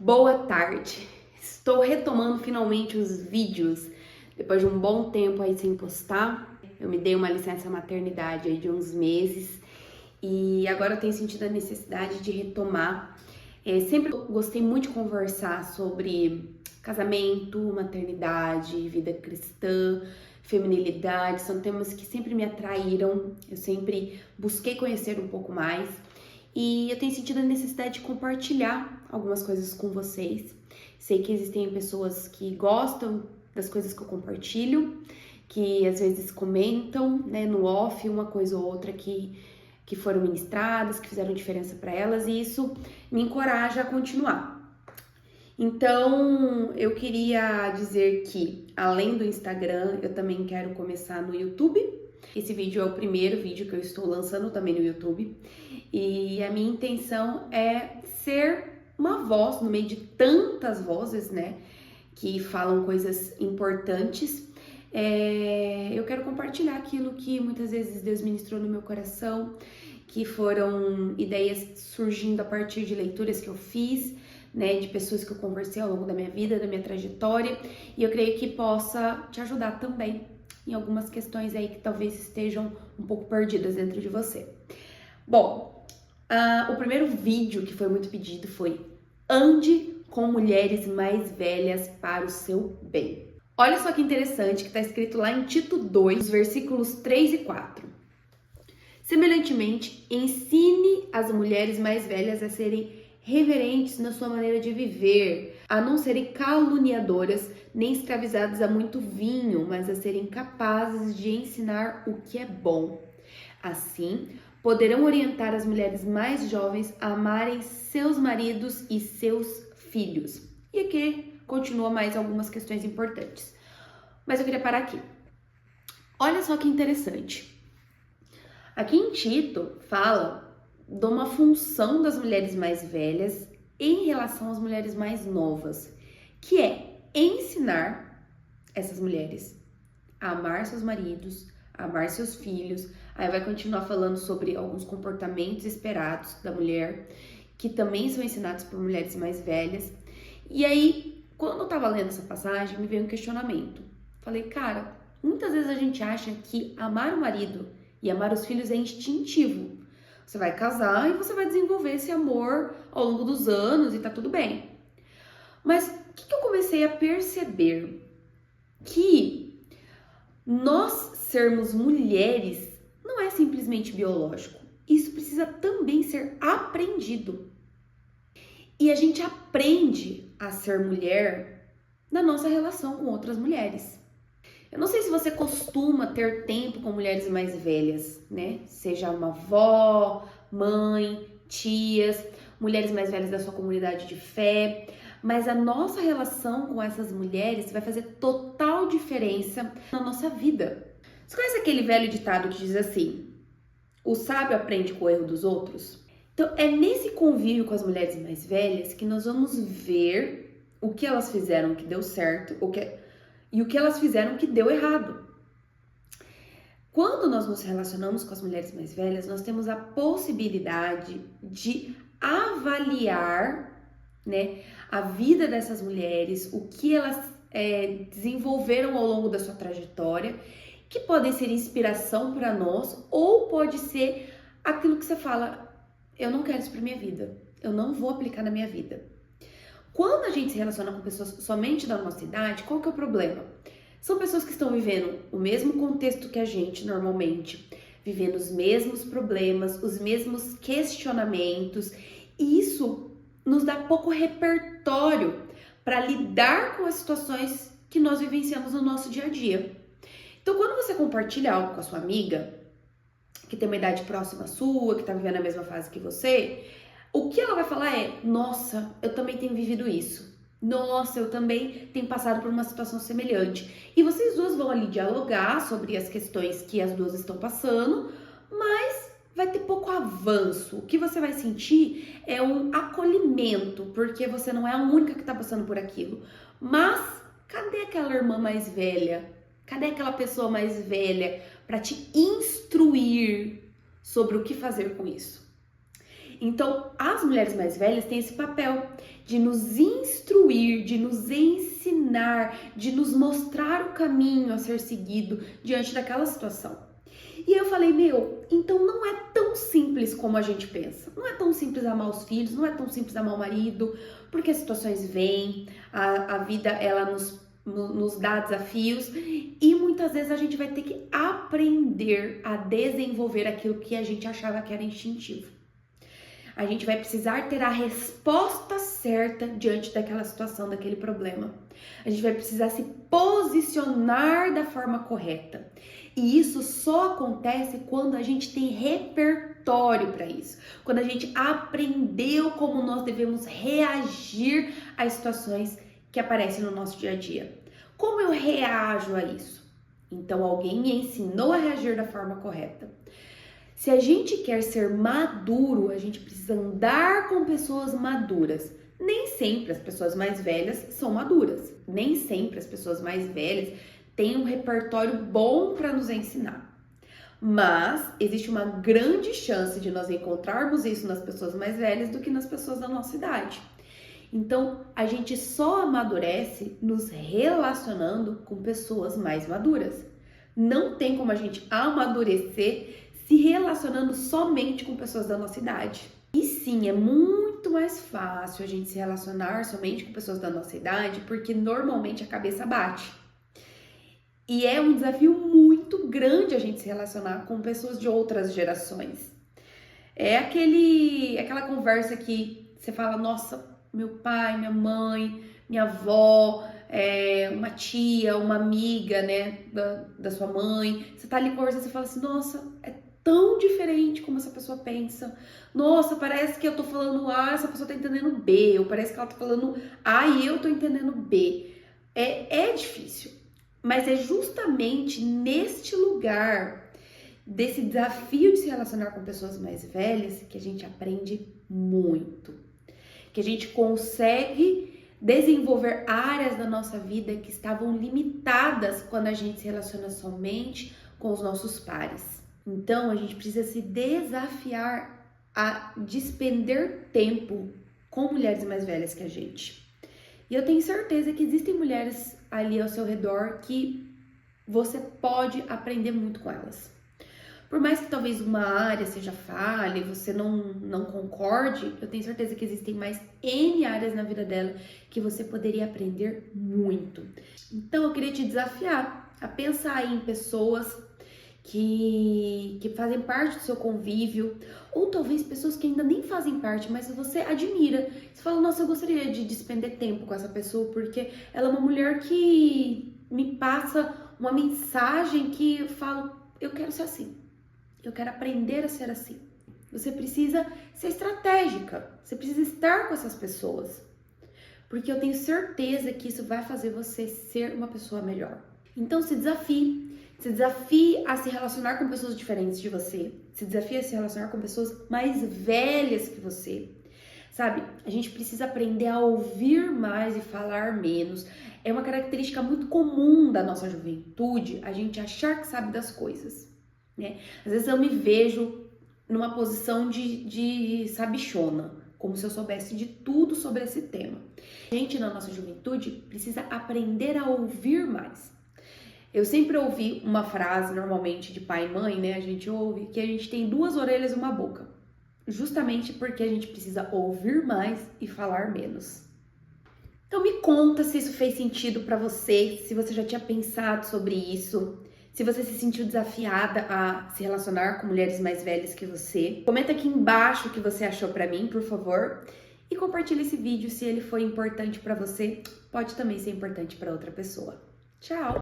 Boa tarde! Estou retomando finalmente os vídeos depois de um bom tempo aí sem postar. Eu me dei uma licença maternidade aí de uns meses e agora eu tenho sentido a necessidade de retomar. Sempre gostei muito de conversar sobre casamento, maternidade, vida cristã, feminilidade. São temas que sempre me atraíram, eu sempre busquei conhecer um pouco mais. E eu tenho sentido a necessidade de compartilhar algumas coisas com vocês. Sei que existem pessoas que gostam das coisas que eu compartilho, que às vezes comentam, né, no off, uma coisa ou outra que foram ministradas, que fizeram diferença para elas, e isso me encoraja a continuar. Então, eu queria dizer que, além do Instagram, eu também quero começar no YouTube. Esse vídeo é o primeiro vídeo que eu estou lançando também no YouTube. E a minha intenção é ser uma voz no meio de tantas vozes, né, que falam coisas importantes. Eu quero compartilhar aquilo que muitas vezes Deus ministrou no meu coração, que foram ideias surgindo a partir de leituras que eu fiz, né, de pessoas que eu conversei ao longo da minha vida, da minha trajetória, e eu creio que possa te ajudar também em algumas questões aí que talvez estejam um pouco perdidas dentro de você. Bom, o primeiro vídeo que foi muito pedido foi: ande com mulheres mais velhas para o seu bem. Olha só que interessante que está escrito lá em Tito 2, versículos 3 e 4. Semelhantemente, ensine as mulheres mais velhas a serem reverentes na sua maneira de viver, a não serem caluniadoras nem escravizadas a muito vinho, mas a serem capazes de ensinar o que é bom. Assim, poderão orientar as mulheres mais jovens a amarem seus maridos e seus filhos. E aqui continua mais algumas questões importantes. Mas eu queria parar aqui. Olha só que interessante. Aqui em Tito fala de uma função das mulheres mais velhas em relação às mulheres mais novas, que é ensinar essas mulheres a amar seus maridos, a amar seus filhos. Aí vai continuar falando sobre alguns comportamentos esperados da mulher, que também são ensinados por mulheres mais velhas. E aí, quando eu tava lendo essa passagem, me veio um questionamento. Falei, cara, muitas vezes a gente acha que amar o marido e amar os filhos é instintivo. Você vai casar e você vai desenvolver esse amor ao longo dos anos e tá tudo bem. Mas o que eu comecei a perceber? Que nós sermos mulheres não é simplesmente biológico. Isso precisa também ser aprendido. E a gente aprende a ser mulher na nossa relação com outras mulheres. Eu não sei se você costuma ter tempo com mulheres mais velhas, né? Seja uma avó, mãe, tias, mulheres mais velhas da sua comunidade de fé. Mas a nossa relação com essas mulheres vai fazer total diferença na nossa vida. Você conhece aquele velho ditado que diz assim: o sábio aprende com o erro dos outros? Então, é nesse convívio com as mulheres mais velhas que nós vamos ver o que elas fizeram que deu certo, e o que elas fizeram que deu errado. Quando nós nos relacionamos com as mulheres mais velhas, nós temos a possibilidade de avaliar, né, a vida dessas mulheres, o que elas desenvolveram ao longo da sua trajetória, que podem ser inspiração para nós, ou pode ser aquilo que você fala: eu não quero isso para minha vida, eu não vou aplicar na minha vida. Quando a gente se relaciona com pessoas somente da nossa idade, qual que é o problema? São pessoas que estão vivendo o mesmo contexto que a gente normalmente, vivendo os mesmos problemas, os mesmos questionamentos, e isso nos dá pouco repertório para lidar com as situações que nós vivenciamos no nosso dia a dia. Então, quando você compartilha algo com a sua amiga, que tem uma idade próxima à sua, que está vivendo a mesma fase que você, o que ela vai falar é: nossa, eu também tenho vivido isso. Nossa, eu também tenho passado por uma situação semelhante. E vocês duas vão ali dialogar sobre as questões que as duas estão passando, mas vai ter pouco avanço. O que você vai sentir é um acolhimento, porque você não é a única que está passando por aquilo. Mas cadê aquela irmã mais velha? Cadê aquela pessoa mais velha para te instruir sobre o que fazer com isso? Então, as mulheres mais velhas têm esse papel, de nos instruir, de nos ensinar, de nos mostrar o caminho a ser seguido diante daquela situação. E eu falei, então não é tão simples como a gente pensa. Não é tão simples amar os filhos, não é tão simples amar o marido, porque as situações vêm, a vida ela nos dá desafios e muitas vezes a gente vai ter que aprender a desenvolver aquilo que a gente achava que era instintivo. A gente vai precisar ter a resposta certa diante daquela situação, daquele problema. A gente vai precisar se posicionar da forma correta. E isso só acontece quando a gente tem repertório para isso. Quando a gente aprendeu como nós devemos reagir às situações que aparecem no nosso dia a dia. Como eu reajo a isso? Então alguém me ensinou a reagir da forma correta. Se a gente quer ser maduro, a gente precisa andar com pessoas maduras. Nem sempre as pessoas mais velhas são maduras. Nem sempre as pessoas mais velhas têm um repertório bom para nos ensinar. Mas existe uma grande chance de nós encontrarmos isso nas pessoas mais velhas do que nas pessoas da nossa idade. Então, a gente só amadurece nos relacionando com pessoas mais maduras. Não tem como a gente amadurecer se relacionando somente com pessoas da nossa idade. E sim, é muito mais fácil a gente se relacionar somente com pessoas da nossa idade, porque normalmente a cabeça bate. E é um desafio muito grande a gente se relacionar com pessoas de outras gerações. É aquela conversa que você fala, nossa, meu pai, minha mãe, minha avó, uma tia, uma amiga, né, da sua mãe. Você tá ali conversando, você fala assim, nossa, é tão diferente como essa pessoa pensa. Nossa, parece que eu tô falando A, essa pessoa tá entendendo B. Ou parece que ela tá falando A e eu tô entendendo B. É difícil. Mas é justamente neste lugar, desse desafio de se relacionar com pessoas mais velhas, que a gente aprende muito. Que a gente consegue desenvolver áreas da nossa vida que estavam limitadas quando a gente se relaciona somente com os nossos pares. Então, a gente precisa se desafiar a despender tempo com mulheres mais velhas que a gente. E eu tenho certeza que existem mulheres ali ao seu redor que você pode aprender muito com elas. Por mais que talvez uma área seja falha e você não concorde, eu tenho certeza que existem mais N áreas na vida dela que você poderia aprender muito. Então, eu queria te desafiar a pensar em pessoas que fazem parte do seu convívio, ou talvez pessoas que ainda nem fazem parte, mas você admira. Você fala, nossa, eu gostaria de despender tempo com essa pessoa, porque ela é uma mulher que me passa uma mensagem que eu falo, eu quero ser assim, eu quero aprender a ser assim. Você precisa ser estratégica, você precisa estar com essas pessoas, porque eu tenho certeza que isso vai fazer você ser uma pessoa melhor. Então se desafie a se relacionar com pessoas diferentes de você. Se desafie a se relacionar com pessoas mais velhas que você. Sabe, a gente precisa aprender a ouvir mais e falar menos. É uma característica muito comum da nossa juventude, a gente achar que sabe das coisas, né? Às vezes eu me vejo numa posição de sabichona, como se eu soubesse de tudo sobre esse tema. A gente, na nossa juventude, precisa aprender a ouvir mais. Eu sempre ouvi uma frase, normalmente de pai e mãe, né? A gente ouve que a gente tem 2 orelhas e uma boca. Justamente porque a gente precisa ouvir mais e falar menos. Então me conta se isso fez sentido pra você, se você já tinha pensado sobre isso, se você se sentiu desafiada a se relacionar com mulheres mais velhas que você. Comenta aqui embaixo o que você achou pra mim, por favor. E compartilha esse vídeo se ele foi importante pra você. Pode também ser importante pra outra pessoa. Tchau!